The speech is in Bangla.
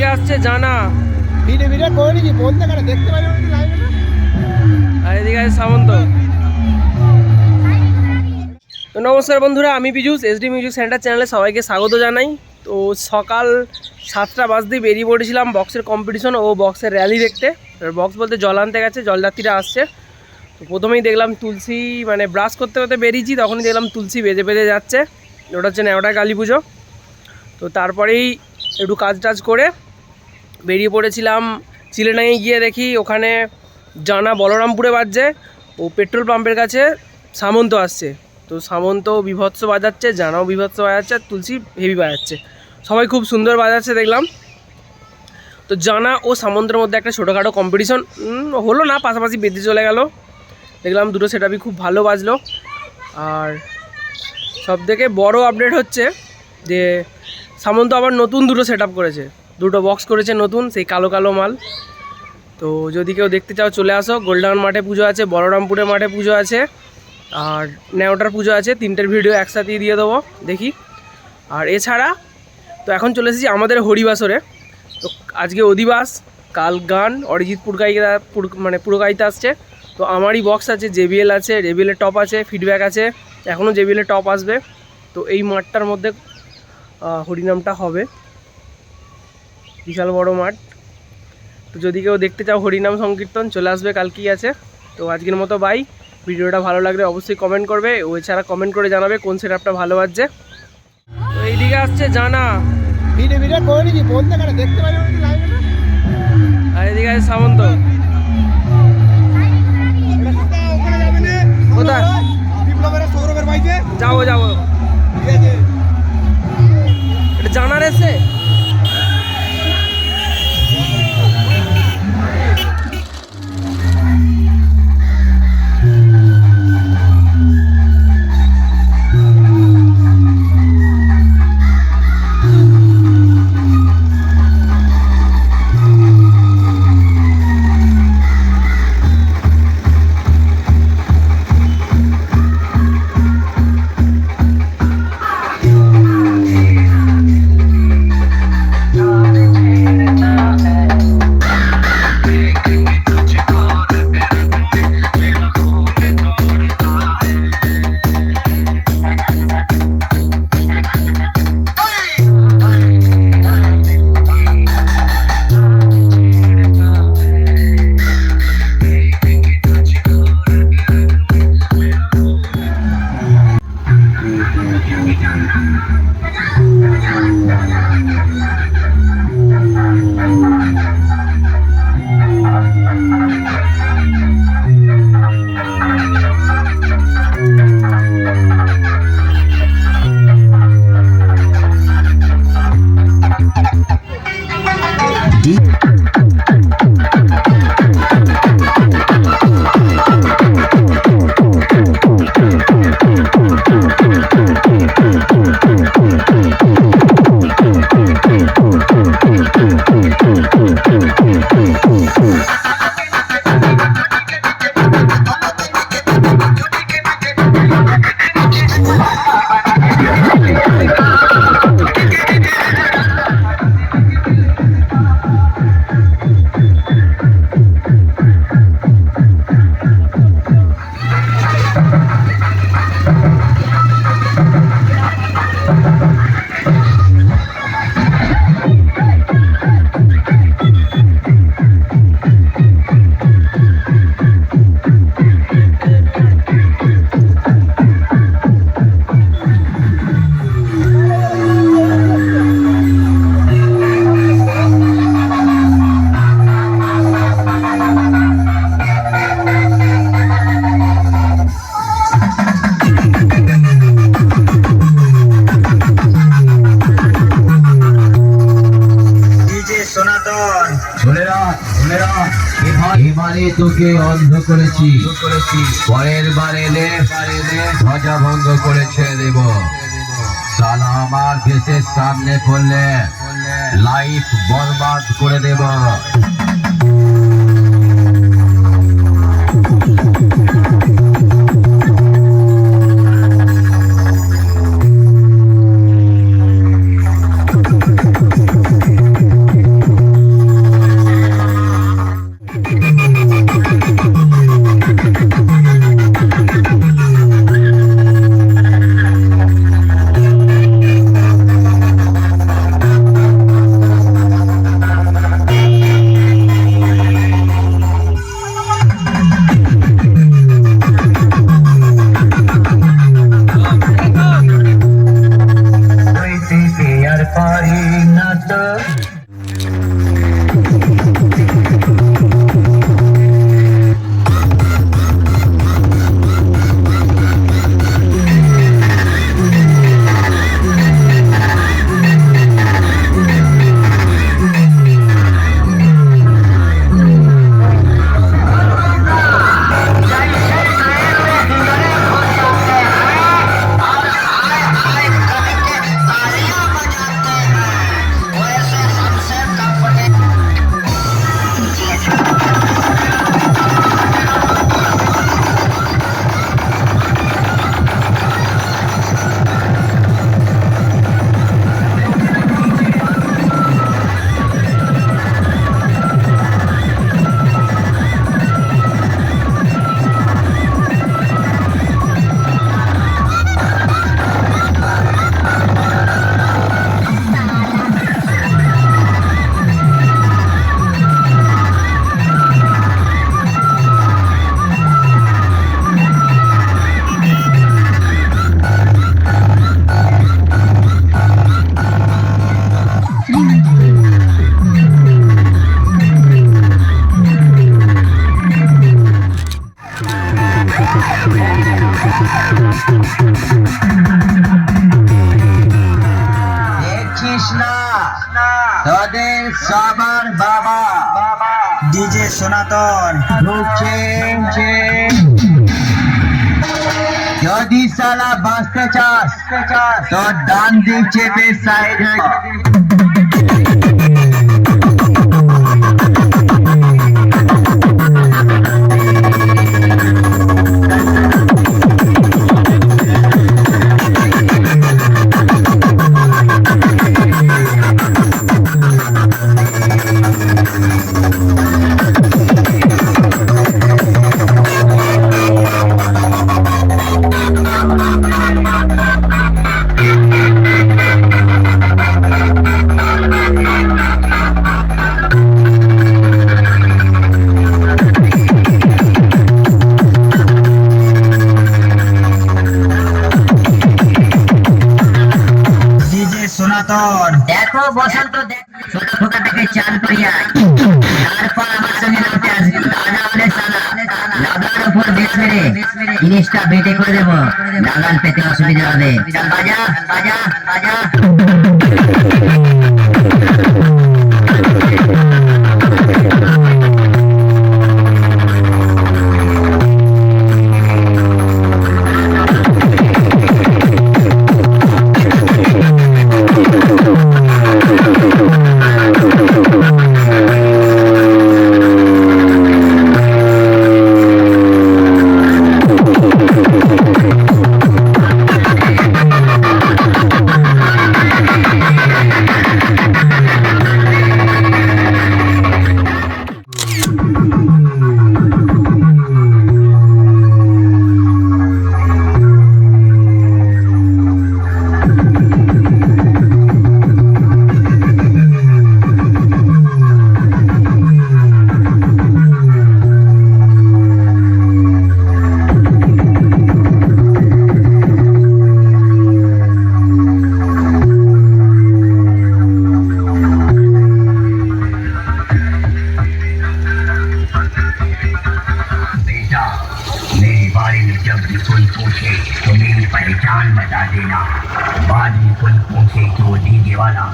এইদিকে আসছে জানা ভিডিও ভিডিও করে নিচ্ছি বলতে কারণ দেখতে পারি লাইভে না। আর এদিকে আছে সামন্ত। তো নমস্কার বন্ধুরা, আমি পীযূষ, এসডি মিউজিক সেন্টার চ্যানেলে সবাইকে স্বাগত জানাই। তো সকাল 7টা বাজতেই বেরিয়ে পড়েছিলাম বক্সের কম্পিটিশন ও বক্সের র্যালি দেখতে। বক্স বলতে জল আনতে গেছে, জলযাত্রীরা আসছে। তো প্রথমেই দেখলাম তুলসী, মানে ব্রাশ করতে করতে বেরিয়েছি, তখনই দেখলাম তুলসী বেজে বেজে যাচ্ছে। ওটা হচ্ছে নেওটা কালী পুজো। তো তারপরেই একটু কাজ টাজ করে বেরিয়ে পড়েছিলাম চিলেডাঙে। গিয়ে দেখি ওখানে জানা বলরামপুরে বাজছে, ও পেট্রোল পাম্পের কাছে সামন্ত আসছে। তো সামন্ত বিভৎস বাজাচ্ছে, জানাও বিভৎস বাজাচ্ছে, আর তুলসী হেভি বাজাচ্ছে। সবাই খুব সুন্দর বাজাচ্ছে দেখলাম। তো জানা ও সামন্তের মধ্যে একটা ছোটোখাটো কম্পিটিশন হলো না, পাশাপাশি বেঁধে চলে গেল। দেখলাম দুটো সেটআপই খুব ভালো বাজলো। আর সবথেকে বড় আপডেট হচ্ছে যে সামন্ত আবার নতুন দুটো সেটআপ করেছে, দুটো বক্স করেছে নতুন, সেই কালো কালো মাল। তো যদি কেউ দেখতে চাও চলে আসো। গোল্ডাউন মাঠে পুজো আছে, বলরামপুরের মাঠে পুজো আছে, আর নেওটার পুজো আছে। তিনটের ভিডিও একসাথেই দিয়ে দেবো, দেখি। আর এছাড়া তো এখন চলে এসেছি আমাদের হরিবাসরে। তো আজকে অধিবাস, কাল গান, অরিজিৎ পুরকাইতে আসছে। তো আমারই বক্স আছে, জেবিএল আছে, জেবিএলের টপ আছে, ফিডব্যাক আছে, এখনও জেবিএলের টপ আসবে। তো এই মাঠটার মধ্যে হরিনামটা হবে, বিশাল বড় মাঠ। তো যদি কেউ দেখতে চাও হরিনাম সংকীর্তন, চলে আসবে, কালকেই আছে। তো আজকের মতো বাই। ভিডিওটা ভালো লাগলে অবশ্যই কমেন্ট করবে, ও এছাড়া কমেন্ট করে জানাবে কোন সেটআপটা ভালো বাজছে। তো এইদিকে আসছে জানা, ভিডিও ভিডিও করে নিচ্ছি বলতে কারণ দেখতে পারি লাইভে না। আর এদিকে আছে সামন্ত। কোথায় সৌরভের বাইকে যাবো যাবো, এটা জানার এসে। এবারে তোকে অন্ধ করেছি, পরের বার এলে ধ্বজা ভঙ্গ করে ছেড়ে দেব। সালা আমার দেশের সামনে পড়লে লাইফ বরবাদ করে দেব। দেখছিস না তোদের সবার বাবা ডিজে সনাতন ঢুকছে যদি সালা বাঁচতে চাস তোর ডান দিক চেপে সাইড সনাতন দেখো বসন্ত ছোট ফোকাটাকে চান করিয়া তারপর আমার সঙ্গে নাচতে আসবি দাদা হলে সালা লাগার উপর বেশ মেরে জিনিসটা বেটে করে দেবো লাগান পেতে অসুবিধা হবে চল বাজা বাজা বাজা जब भी कोई पूछे तो मेरी पहचान बता देना बाद में कोई पूछे कि वो डीजे वाला